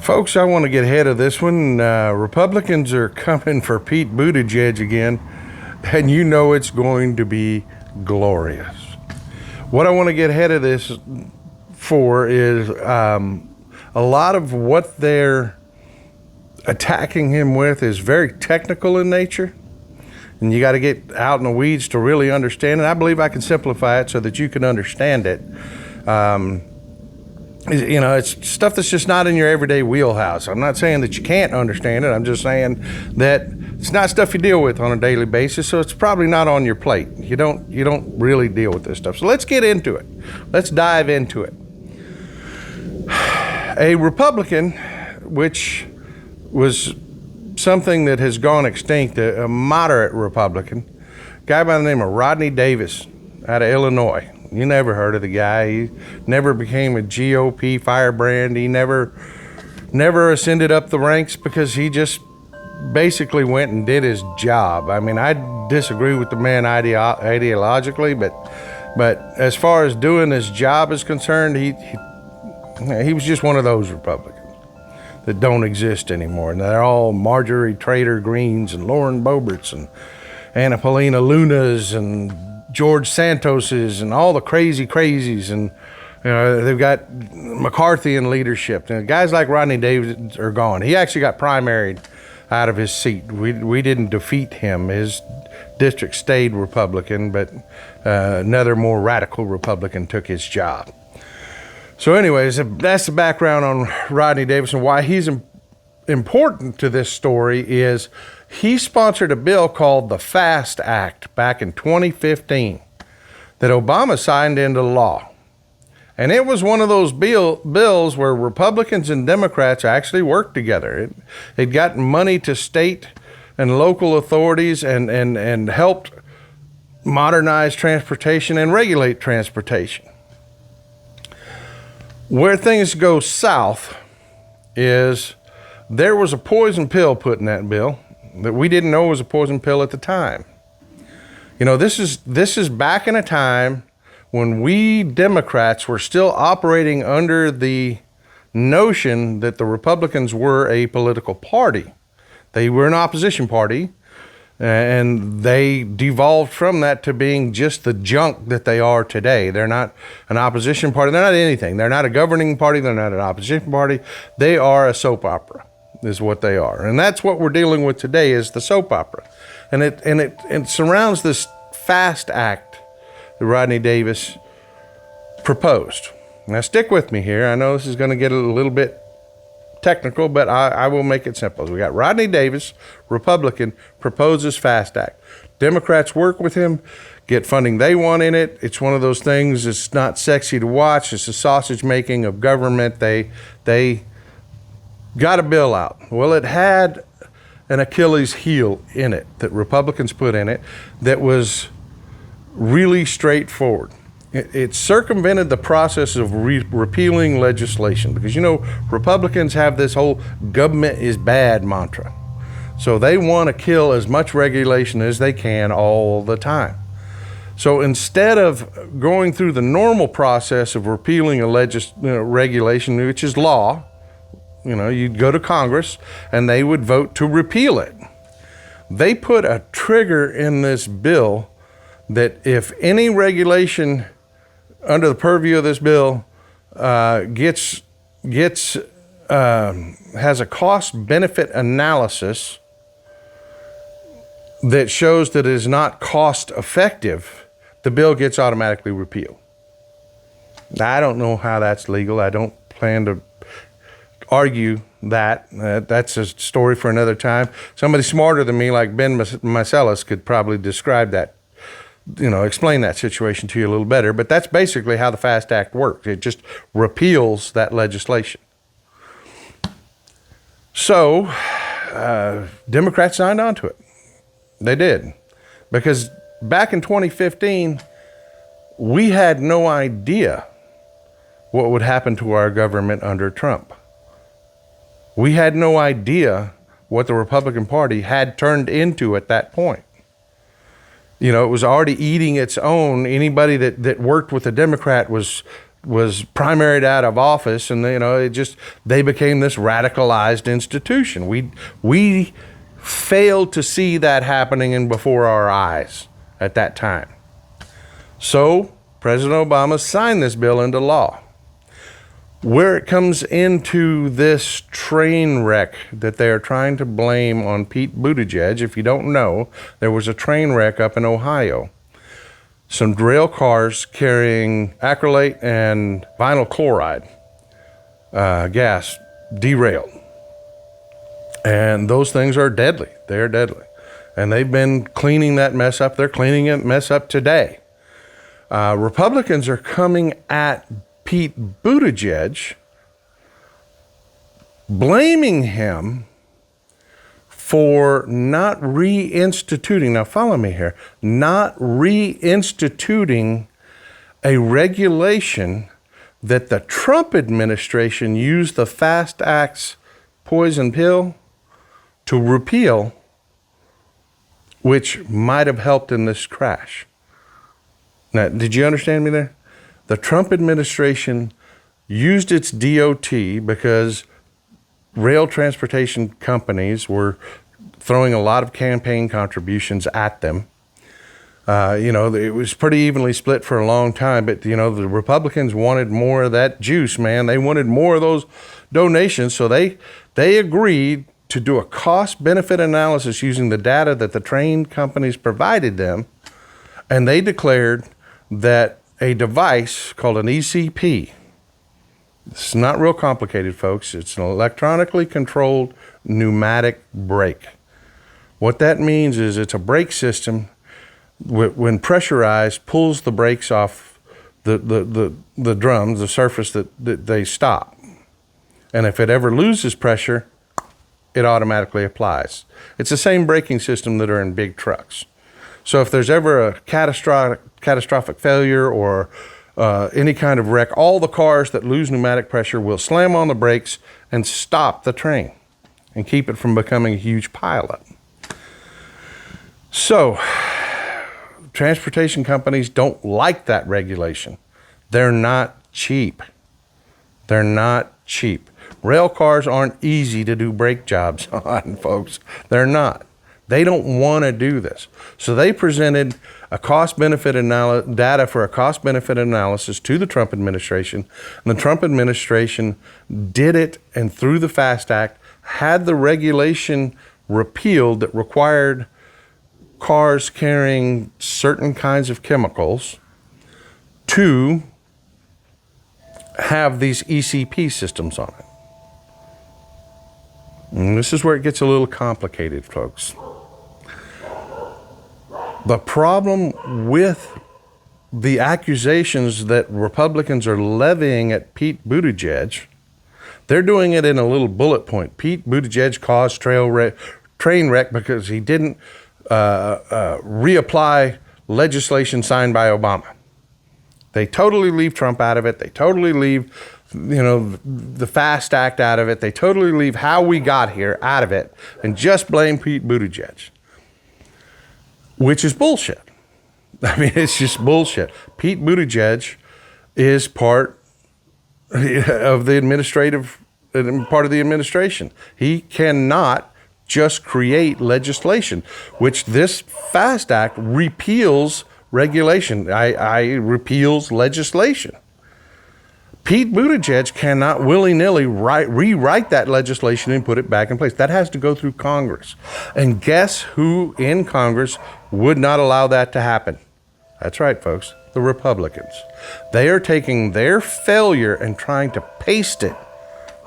Folks, I want to get ahead of this one. Republicans are coming for Pete Buttigieg again, and you know it's going to be glorious. What I want to get ahead of this for is a lot of what they're attacking him with is very technical in nature, and you got to get out in the weeds to really understand it. I believe I can simplify it so that you can understand it. It's stuff that's just not in your everyday wheelhouse. I'm not saying that you can't understand it. I'm just saying that it's not stuff you deal with on a daily basis, so it's probably not on your plate. You don't really deal with this stuff. So let's get into it. Let's dive into it. A Republican, which was something that has gone extinct, a moderate Republican, a guy by the name of Rodney Davis out of Illinois. You never heard of the guy. He never became a GOP firebrand. He never ascended up the ranks because he just basically went and did his job. I mean, I disagree with the man ideologically, but as far as doing his job is concerned, he was just one of those Republicans that don't exist anymore. And they're all Marjorie Taylor Greens and Lauren Boeberts and Anna Paulina Lunas and George Santos's and all the crazies, and they've got McCarthy in leadership. And guys like Rodney Davis are gone. He actually got primaried out of his seat. We didn't defeat him. His district stayed Republican, but another more radical Republican took his job. So anyways, that's the background on Rodney Davis, and why he's important to this story is he sponsored a bill called the FAST Act back in 2015 that Obama signed into law. And it was one of those bills where Republicans and Democrats actually worked together. It got money to state and local authorities and helped modernize transportation and regulate transportation. Where things go south is there was a poison pill put in that bill that we didn't know was a poison pill at the time. You know, this is back in a time when we Democrats were still operating under the notion that the Republicans were a political party. They were an opposition party, and they devolved from that to being just the junk that they are today. They're not an opposition party. They're not anything. They're not a governing party. They're not an opposition party. They are a soap opera, is what they are. And that's what we're dealing with today, is the soap opera. And it surrounds this FAST Act that Rodney Davis proposed. Now stick with me here. I know this is going to get a little bit technical, but I will make it simple. We got Rodney Davis, Republican, proposes FAST Act. Democrats work with him, get funding they want in it. It's one of those things, it's not sexy to watch. It's the sausage making of government. They got a bill out. Well, it had an Achilles heel in it that Republicans put in it that was really straightforward. It circumvented the process of repealing legislation, because, you know, Republicans have this whole government is bad mantra. So they want to kill as much regulation as they can all the time. So instead of going through the normal process of repealing a regulation, which is law, you'd go to Congress and they would vote to repeal it. They put a trigger in this bill that if any regulation under the purview of this bill has a cost-benefit analysis that shows that it is not cost-effective, the bill gets automatically repealed. Now, I don't know how that's legal. I don't plan to argue that. That's a story for another time. Somebody smarter than me, like Ben Meiselas, could probably describe that, explain that situation to you a little better. But that's basically how the FAST Act works. It just repeals that legislation. So Democrats signed on to it. They did. Because back in 2015, we had no idea what would happen to our government under Trump. We had no idea what the Republican Party had turned into at that point. It was already eating its own. Anybody that worked with a Democrat was was primaried out of office, and they became this radicalized institution. We failed to see that happening and before our eyes at that time. So President Obama signed this bill into law. Where it comes into this train wreck that they are trying to blame on Pete Buttigieg, if you don't know, there was a train wreck up in Ohio. Some rail cars carrying acrylate and vinyl chloride gas derailed. And those things are deadly. They are deadly. And they've been cleaning that mess up. They're cleaning that mess up today. Republicans are coming at Pete Buttigieg, blaming him for not reinstituting, now follow me here, not reinstituting a regulation that the Trump administration used the FAST Act's poison pill to repeal, which might have helped in this crash. Now, did you understand me there? The Trump administration used its DOT because rail transportation companies were throwing a lot of campaign contributions at them. It was pretty evenly split for a long time, but, the Republicans wanted more of that juice, man. They wanted more of those donations, so they agreed to do a cost-benefit analysis using the data that the train companies provided them, and they declared that a device called an ECP, it's not real complicated, folks. It's an electronically controlled pneumatic brake. What that means is it's a brake system when pressurized pulls the brakes off the drums, the surface that they stop. And if it ever loses pressure, it automatically applies. It's the same braking system that are in big trucks. So if there's ever a catastrophic failure or any kind of wreck, all the cars that lose pneumatic pressure will slam on the brakes and stop the train and keep it from becoming a huge pileup. So transportation companies don't like that regulation. They're not cheap. They're not cheap. Rail cars aren't easy to do brake jobs on, folks. They're not. They don't want to do this. So they presented a cost-benefit data for a cost-benefit analysis to the Trump administration. And the Trump administration did it, and through the FAST Act, had the regulation repealed that required cars carrying certain kinds of chemicals to have these ECP systems on it. And this is where it gets a little complicated, folks. The problem with the accusations that Republicans are levying at Pete Buttigieg, they're doing it in a little bullet point. Pete Buttigieg caused train wreck because he didn't reapply legislation signed by Obama. They totally leave Trump out of it. They totally leave, the FAST Act out of it. They totally leave how we got here out of it and just blame Pete Buttigieg, which is bullshit. I mean, it's just bullshit. Pete Buttigieg is part of the administration. He cannot just create legislation, which this FAST Act repeals regulation. I repeals legislation. Pete Buttigieg cannot willy-nilly rewrite that legislation and put it back in place. That has to go through Congress. And guess who in Congress would not allow that to happen? That's right, folks, the Republicans. They are taking their failure and trying to paste it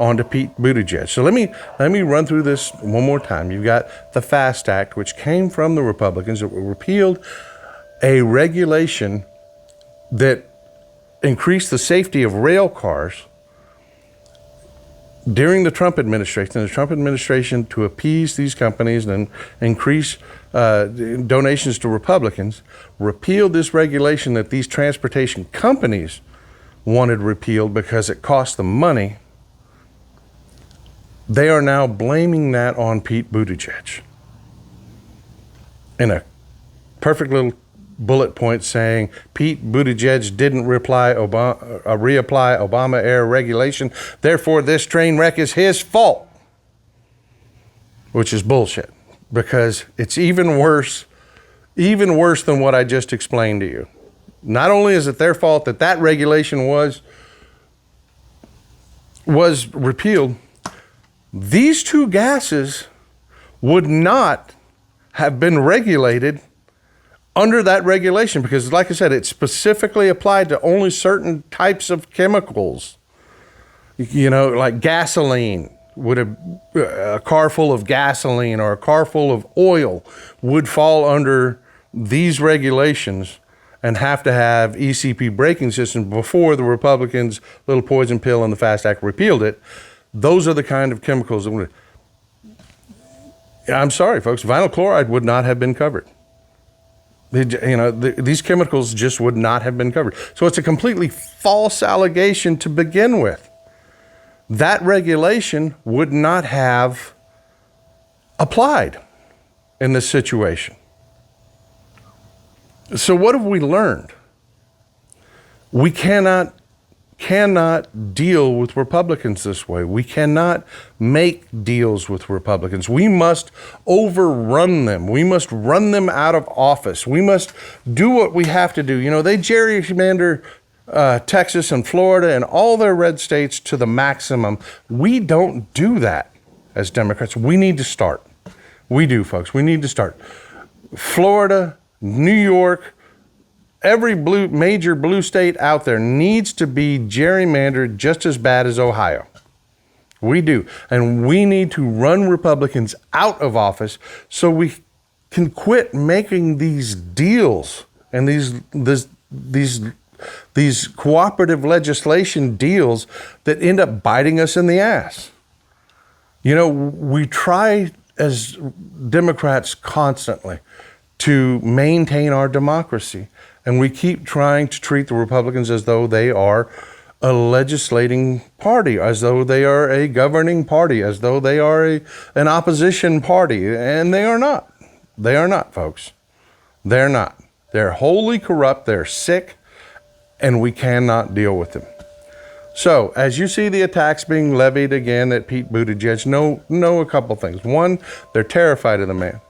onto Pete Buttigieg. So let me run through this one more time. You've got the FAST Act, which came from the Republicans, that repealed a regulation that increased the safety of rail cars during the Trump administration. The Trump administration, to appease these companies and increase donations to Republicans, repealed this regulation that these transportation companies wanted repealed because it cost them money. They are now blaming that on Pete Buttigieg in a perfect little bullet points saying Pete Buttigieg didn't reapply Obama-era regulation, therefore this train wreck is his fault, which is bullshit, because it's even worse than what I just explained to you. Not only is it their fault that that regulation was repealed, these two gases would not have been regulated under that regulation, because like I said, it specifically applied to only certain types of chemicals. You know, like gasoline would have, a car full of gasoline or a car full of oil would fall under these regulations and have to have ECP braking systems. Before the Republicans' little poison pill and the FAST Act repealed it, those are the kind of chemicals that would. I'm sorry, folks, vinyl chloride would not have been covered. These chemicals just would not have been covered. So it's a completely false allegation to begin with. That regulation would not have applied in this situation. So what have we learned? We cannot deal with Republicans this way. We cannot make deals with Republicans. We must overrun them. We must run them out of office. We must do what we have to do. You know, they gerrymander Texas and Florida and all their red states to the maximum. We don't do that as Democrats. We need to start. We do, folks. We need to start. Florida, New York, every major blue state out there needs to be gerrymandered just as bad as Ohio. We do. And we need to run Republicans out of office so we can quit making these deals and these cooperative legislation deals that end up biting us in the ass. You know, we try as Democrats constantly to maintain our democracy. And we keep trying to treat the Republicans as though they are a legislating party, as though they are a governing party, as though they are an opposition party. And they are not. They are not, folks. They're not. They're wholly corrupt. They're sick. And we cannot deal with them. So, as you see the attacks being levied again at Pete Buttigieg, know a couple things. One, they're terrified of the man.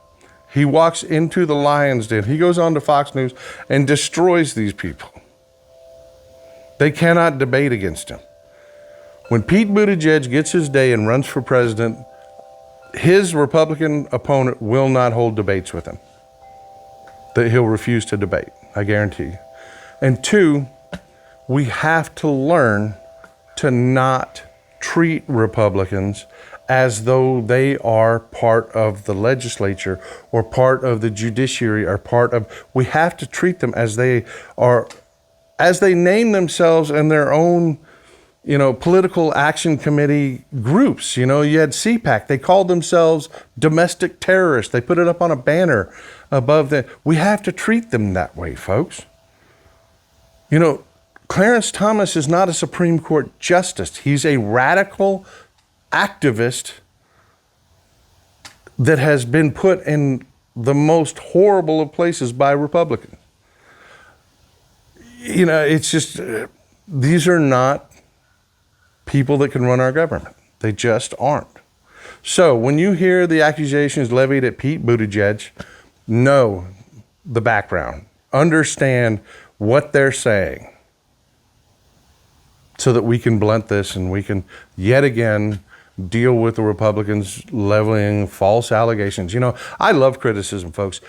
He walks into the lion's den. He goes on to Fox News and destroys these people. They cannot debate against him. When Pete Buttigieg gets his day and runs for president, his Republican opponent will not hold debates with him. That he'll refuse to debate, I guarantee you. And two, we have to learn to not treat Republicans as though they are part of the legislature or part of the judiciary or we have to treat them as they are, as they name themselves in their own, political action committee groups. You had CPAC. They called themselves domestic terrorists. They put it up on a banner above them. We have to treat them that way, folks. Clarence Thomas is not a Supreme Court justice. He's a radical activist that has been put in the most horrible of places by Republicans. It's just, these are not people that can run our government. They just aren't. So when you hear the accusations levied at Pete Buttigieg, know the background. Understand what they're saying so that we can blunt this and we can yet again deal with the Republicans leveling false allegations. I love criticism, folks.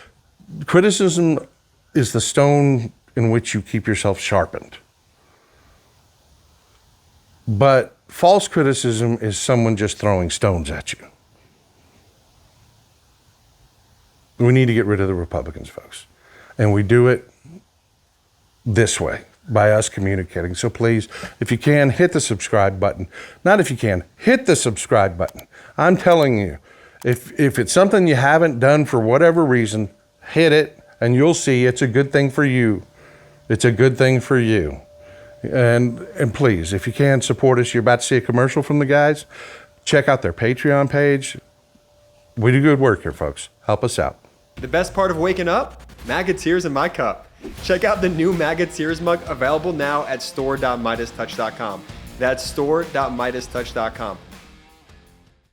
Criticism is the stone in which you keep yourself sharpened. But false criticism is someone just throwing stones at you. We need to get rid of the Republicans, folks. And we do it this way, by us communicating. So please, if you can, hit the subscribe button. Not if you can, hit the subscribe button. I'm telling you, if it's something you haven't done for whatever reason, hit it and you'll see it's a good thing for you. It's a good thing for you. And please, if you can, support us. You're about to see a commercial from the guys. Check out their Patreon page. We do good work here, folks. Help us out. The best part of waking up? MAGA tears in my cup. Check out the new MAGA Tears mug available now at store.MeidasTouch.com. That's store.MeidasTouch.com.